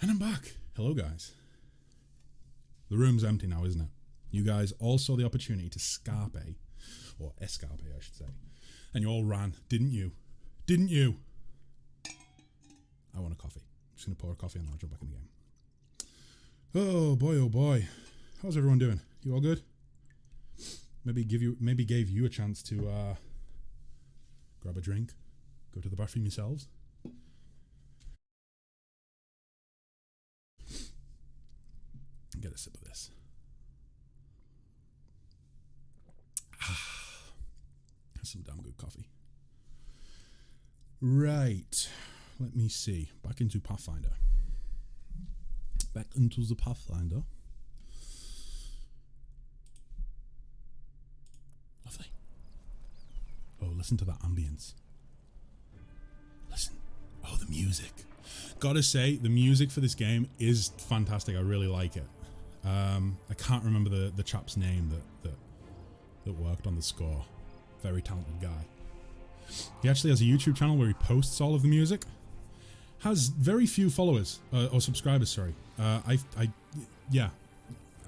And I'm back. Hello, guys. The room's empty now, isn't it? You guys all saw the opportunity to scarpe, or escarpe, I should say. And you all ran, didn't you? Didn't you? I want a coffee. I'm just going to pour a coffee and then I'll jump back in the game. Oh boy, oh boy. How's everyone doing? You all good? Maybe gave you a chance to grab a drink, go to the bathroom yourselves. Get a sip of this. That's some damn good coffee. Right. Let me see. Back into Pathfinder. Back into the Pathfinder. Lovely. Oh, listen to that ambience. Listen. Oh, the music. Gotta say, the music for this game is fantastic. I really like it. I can't remember the chap's name that worked on the score. Very talented guy. He actually has a YouTube channel where he posts all of the music. Has very few followers or subscribers. Sorry. I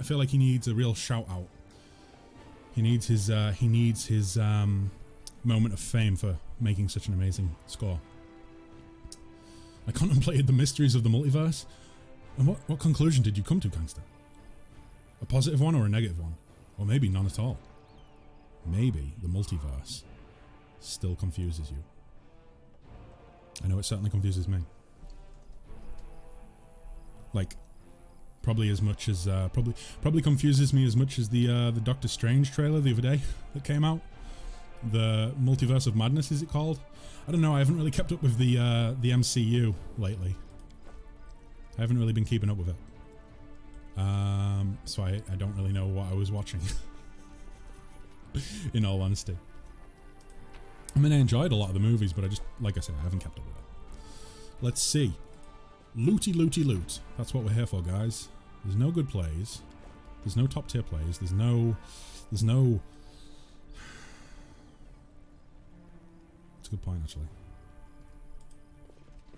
feel like he needs a real shout out. He needs his moment of fame for making such an amazing score. I contemplated the mysteries of the multiverse. And what conclusion did you come to, gangster? A positive one or a negative one? Or maybe none at all. Maybe the multiverse still confuses you. I know it certainly confuses me. Like, probably as much as probably confuses me as much as the Doctor Strange trailer the other day that came out. The Multiverse of Madness, is it called? I don't know. I haven't really kept up with the MCU lately. I haven't really been keeping up with it. So I don't really know what I was watching. In all honesty. I mean, I enjoyed a lot of the movies, but I just, like I said, I haven't kept up with it. Let's see. Looty, looty, loot. That's what we're here for, guys. There's no good plays. There's no top tier plays. There's no... It's a good point, actually.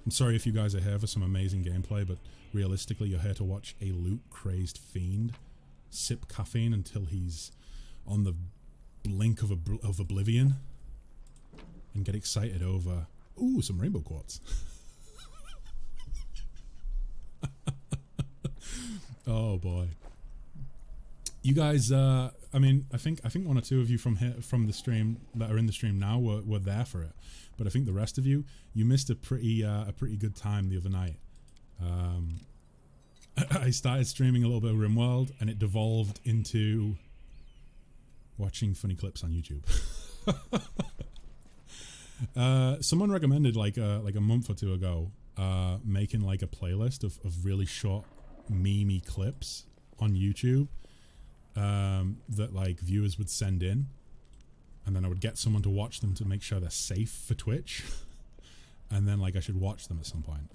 I'm sorry if you guys are here for some amazing gameplay, but realistically, you're here to watch a loot-crazed fiend sip caffeine until he's on the blink of oblivion and get excited over, ooh, some rainbow quartz. Oh boy. You guys, I mean, I think one or two of you from the stream that are in the stream now were there for it, but I think the rest of you missed a pretty good time the other night. I started streaming a little bit of RimWorld, and it devolved into watching funny clips on YouTube. Someone recommended like a month or two ago making like a playlist of really short memey clips on YouTube that like viewers would send in, and then I would get someone to watch them to make sure they're safe for Twitch, and then like I should watch them at some point.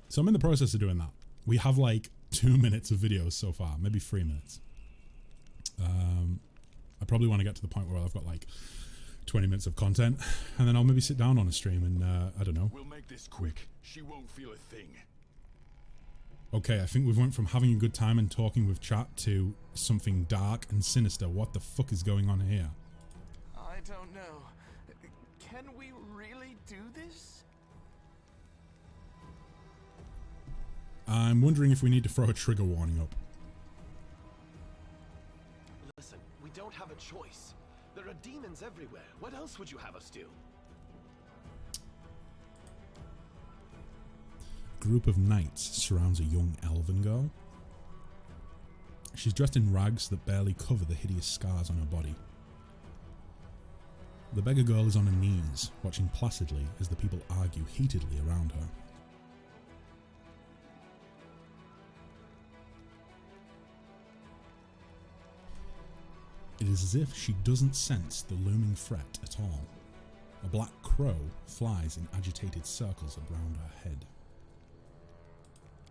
So I'm in the process of doing that. We have like 2 minutes of videos so far, maybe 3 minutes. I probably want to get to the point where I've got like 20 minutes of content, and then I'll maybe sit down on a stream and I don't know. We'll make this quick. She won't feel a thing. Okay, I think we've went from having a good time and talking with chat to something dark and sinister. What the fuck is going on here? I don't know. Can we really do this? I'm wondering if we need to throw a trigger warning up. Listen, we don't have a choice. There are demons everywhere. What else would you have us do? A group of knights surrounds a young elven girl. She's dressed in rags that barely cover the hideous scars on her body. The beggar girl is on her knees, watching placidly as the people argue heatedly around her. It is as if she doesn't sense the looming threat at all. A black crow flies in agitated circles around her head.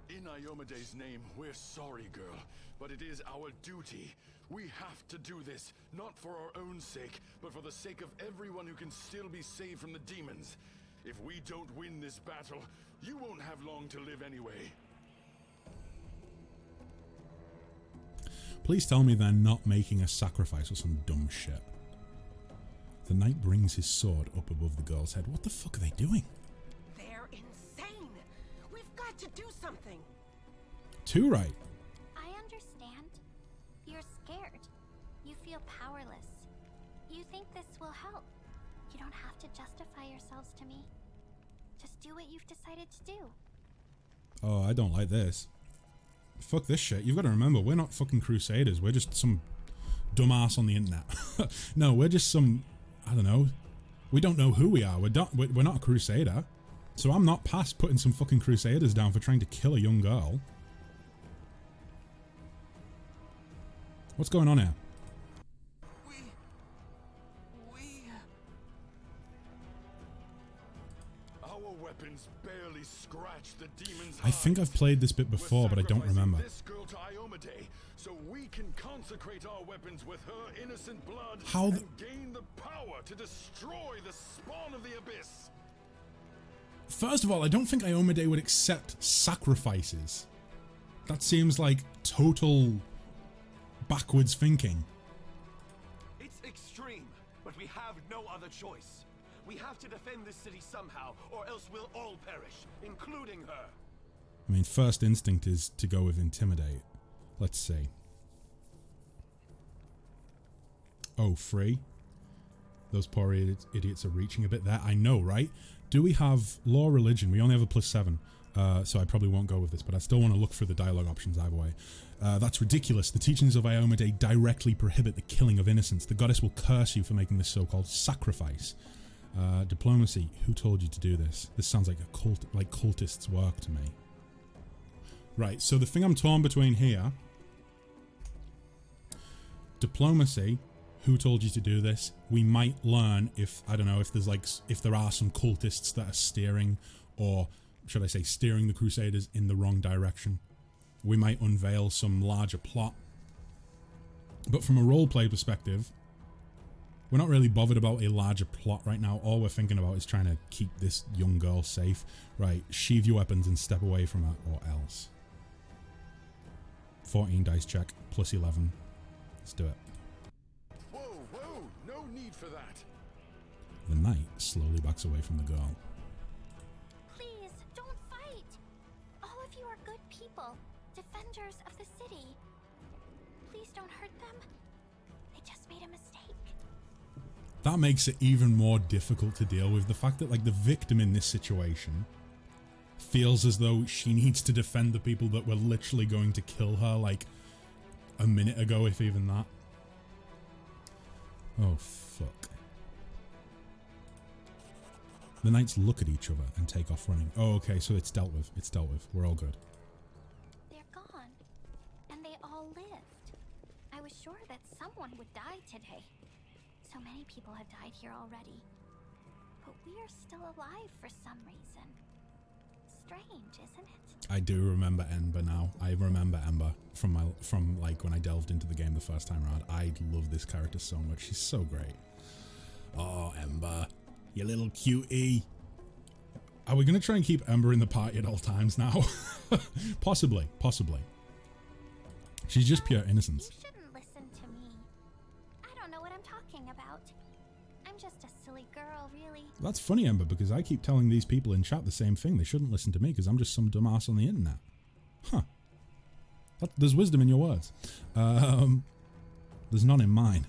In Iomede's name, we're sorry, girl, but it is our duty. We have to do this, not for our own sake, but for the sake of everyone who can still be saved from the demons. If we don't win this battle, you won't have long to live anyway. Please tell me they're not making a sacrifice or some dumb shit. The knight brings his sword up above the girl's head. What the fuck are they doing? They're insane. We've got to do something. Too right. I understand. You're scared. You feel powerless. You think this will help. You don't have to justify yourselves to me. Just do what you've decided to do. Oh, I don't like this. Fuck this shit. You've got to remember, we're not fucking crusaders. We're just some dumbass on the internet. No, we're just some, I don't know. We don't know who we are. We're not a crusader. So I'm not past putting some fucking crusaders down for trying to kill a young girl. What's going on here? Our weapons barely scratch the demon's I think hide. I've played this bit before, but I don't remember. This girl to Iomade, so we can consecrate our weapons with her innocent blood How and gain the power to destroy the spawn of the abyss. First of all, I don't think Iomade would accept sacrifices. That seems like total backwards thinking. It's extreme, but we have no other choice. We have to defend this city somehow, or else we'll all perish, including her. I mean, first instinct is to go with intimidate. Let's see. Oh, free? Those poor idiots are reaching a bit there. I know, right? Do we have law religion? We only have a +7. So I probably won't go with this, but I still want to look through the dialogue options either way. That's ridiculous. The teachings of Iomade directly prohibit the killing of innocents. The goddess will curse you for making this so-called sacrifice. Diplomacy. Who told you to do this? This sounds like a cult, like cultists' work to me. Right, so the thing I'm torn between here. Diplomacy. Who told you to do this? We might learn if, I don't know, if there's like, if there are some cultists that are steering, or should I say steering the Crusaders in the wrong direction. We might unveil some larger plot. But from a roleplay perspective, we're not really bothered about a larger plot right now. All we're thinking about is trying to keep this young girl safe. Right, sheathe your weapons and step away from her, or else. 14 dice check, +11. Let's do it. Whoa, whoa, no need for that. The knight slowly backs away from the girl. Please, don't fight. All of you are good people, defenders of the city. Please don't hurt them. They just made a mistake. That makes it even more difficult to deal with. The fact that, like, the victim in this situation feels as though she needs to defend the people that were literally going to kill her, like, a minute ago, if even that. Oh, fuck. The knights look at each other and take off running. Oh, okay, so it's dealt with. It's dealt with. We're all good. They're gone. And they all lived. I was sure that someone would die today. So many people have died here already. But we are still alive for some reason. Strange, isn't it? I do remember Ember now. I remember Ember from like when I delved into the game the first time around. I love this character so much. She's so great. Oh, Ember, you little cutie. Are we gonna try and keep Ember in the party at all times now? Possibly. She's just pure innocence. You shouldn't listen to me. I don't know what I'm talking about. I'm just a silly girl, really. That's funny, Ember, because I keep telling these people in chat the same thing. They shouldn't listen to me because I'm just some dumbass on the internet. Huh. There's wisdom in your words. There's none in mine.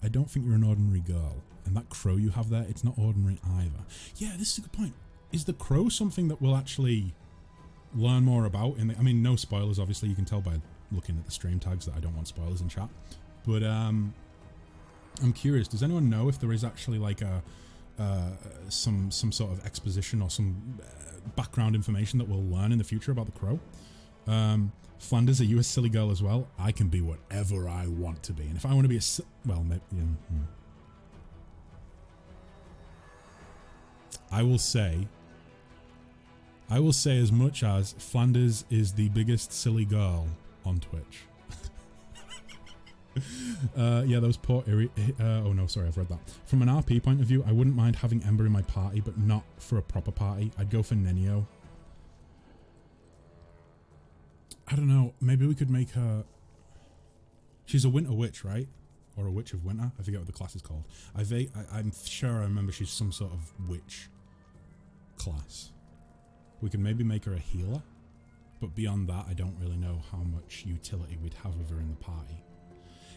I don't think you're an ordinary girl. And that crow you have there, it's not ordinary either. Yeah, this is a good point. Is the crow something that we'll actually learn more about? I mean, no spoilers, obviously. You can tell by looking at the stream tags that I don't want spoilers in chat. But I'm curious. Does anyone know if there is actually like some sort of exposition or some background information that we'll learn in the future about the crow? Flanders, are you a silly girl as well? I can be whatever I want to be, and if I want to be well, maybe, I will say as much as Flanders is the biggest silly girl on Twitch. Yeah, those poor oh no, sorry, I've read that. From an RP point of view, I wouldn't mind having Ember in my party, but not for a proper party. I'd go for Nenio. I don't know, maybe we could make her... She's a winter witch, right? Or a witch of winter. I forget what the class is called. I'm sure I remember she's some sort of witch class. We can maybe make her a healer. But beyond that, I don't really know how much utility we'd have with her in the party.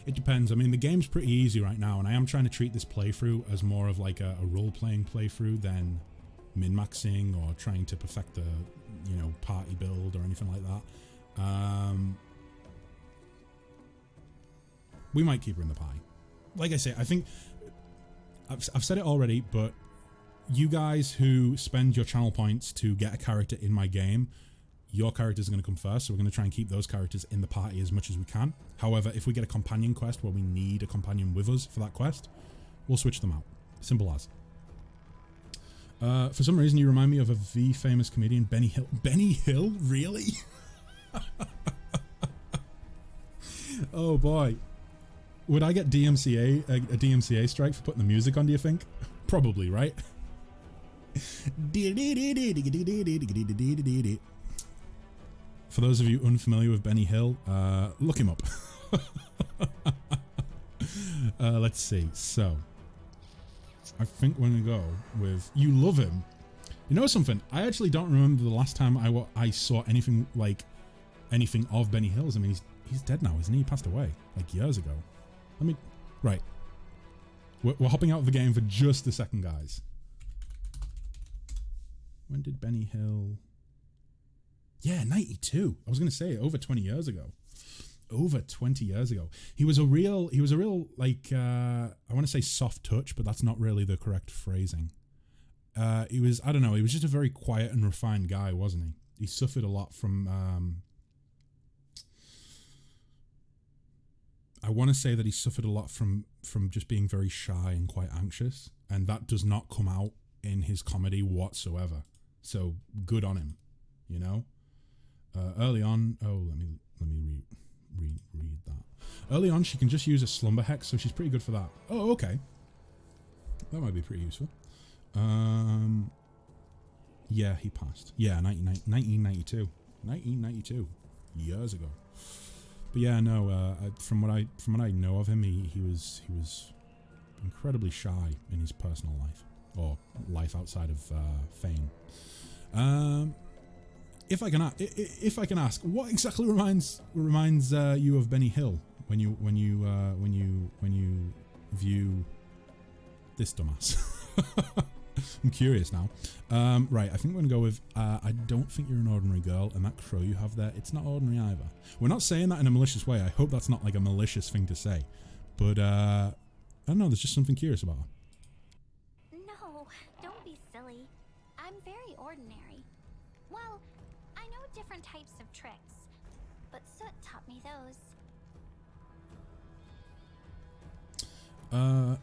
It depends. I mean, the game's pretty easy right now, and I am trying to treat this playthrough as more of like a role-playing playthrough than min-maxing or trying to perfect the, you know, party build or anything like that. We might keep her in the party. Like I say, I think I've said it already, but you guys who spend your channel points to get a character in my game, your characters are going to come first, so we're going to try and keep those characters in the party as much as we can. However, if we get a companion quest where we need a companion with us for that quest, we'll switch them out. Simple as. For some reason, you remind me of a famous comedian, Benny Hill. Benny Hill? Really? Oh boy. Would I get DMCA, a DMCA strike for putting the music on, do you think? Probably, right? For those of you unfamiliar with Benny Hill, look him up. Let's see. So, I think we're going to go with... You love him. You know something? I actually don't remember the last time I saw anything like anything of Benny Hills. I mean, he's dead now, isn't he? He passed away like years ago. Right. We're hopping out of the game for just a second, guys. When did Benny Hill... Yeah, 92. I was going to say over 20 years ago. Over 20 years ago. He was a real like, I want to say soft touch, but that's not really the correct phrasing. He was, I don't know, he was just a very quiet and refined guy, wasn't he? He suffered a lot from, I want to say that he suffered a lot from just being very shy and quite anxious. And that does not come out in his comedy whatsoever. So good on him, you know? Early on, let me read that. Early on, she can just use a slumber hex, so she's pretty good for that. Oh, okay. That might be pretty useful. Yeah, he passed. Yeah, 1992. 1992. Years ago. But yeah, no, from what I know of him, he was incredibly shy in his personal life. Or life outside of fame. If I can ask, what exactly reminds you of Benny Hill when you view this dumbass? I'm curious now. Right, I think we're gonna go with. I don't think you're an ordinary girl, and that crow you have there, it's not ordinary either. We're not saying that in a malicious way. I hope that's not like a malicious thing to say, but I don't know. There's just something curious about her. No, don't be silly. I'm very ordinary. Well, I know different types of tricks, but Soot taught me those.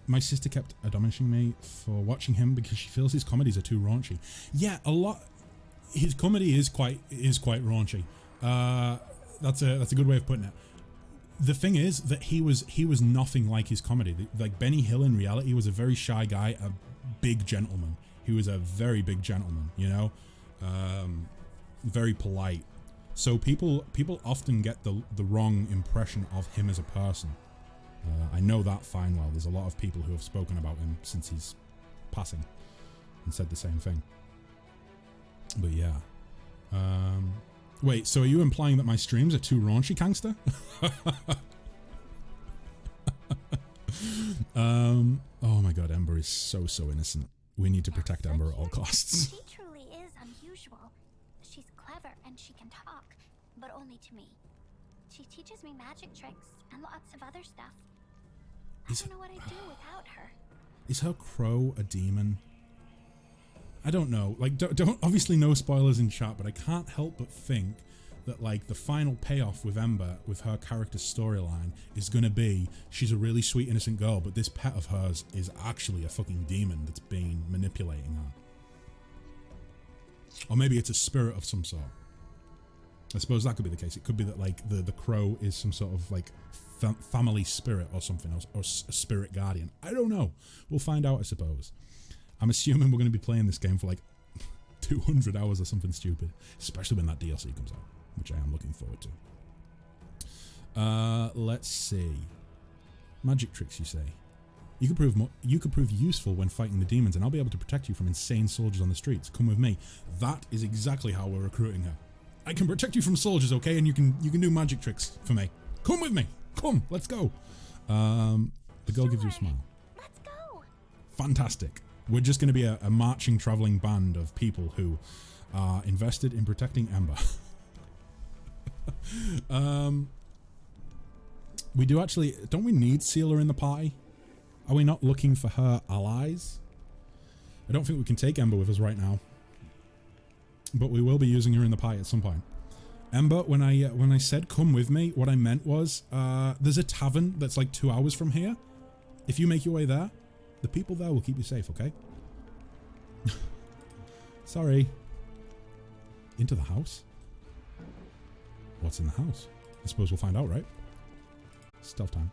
My sister kept admonishing me for watching him because she feels his comedies are too raunchy. Yeah, a lot. His comedy is quite raunchy. That's a good way of putting it. The thing is that he was nothing like his comedy. Like Benny Hill in reality was a very shy guy, a big gentleman. He was a very big gentleman, you know, very polite. So people often get the wrong impression of him as a person. I know that fine well. There's a lot of people who have spoken about him since his passing and said the same thing. But yeah. Wait, so are you implying that my streams are too raunchy, gangster? Oh my god, Ember is so innocent. We need to protect Ember at all costs. She truly is unusual. She's clever and she can talk, but only to me. She teaches me magic tricks and lots of other stuff. I don't know what I'd do without her. Is her crow a demon? I don't know. Like, don't obviously no spoilers in chat, but I can't help but think that like the final payoff with Ember, with her character's storyline, is gonna be she's a really sweet innocent girl, but this pet of hers is actually a fucking demon that's been manipulating her. Or maybe it's a spirit of some sort. I suppose that could be the case. It could be that like the crow is some sort of like family spirit or something, or a spirit guardian. I don't know. We'll find out, I suppose. I'm assuming we're going to be playing this game for like 200 hours or something stupid, especially when that DLC comes out, which I am looking forward Let's see. Magic tricks, you say? You could prove useful when fighting the demons, and I'll be able to protect you from insane soldiers on the streets. Come with me. That is exactly how we're recruiting her. I can protect you from soldiers, okay? And you can do magic tricks for me. Come with me. Come, let's go. The girl gives you a smile. Let's go. Fantastic. We're just going to be a marching, traveling band of people who are invested in protecting Ember. We do actually... Don't we need Sealer in the party? Are we not looking for her allies? I don't think we can take Ember with us right now. But we will be using her in the party at some point. Ember, when I said come with me, what I meant was there's a tavern that's like 2 hours from here. If you make your way there, the people there will keep you safe, okay? Sorry. Into the house? What's in the house? I suppose we'll find out, right? Stealth time.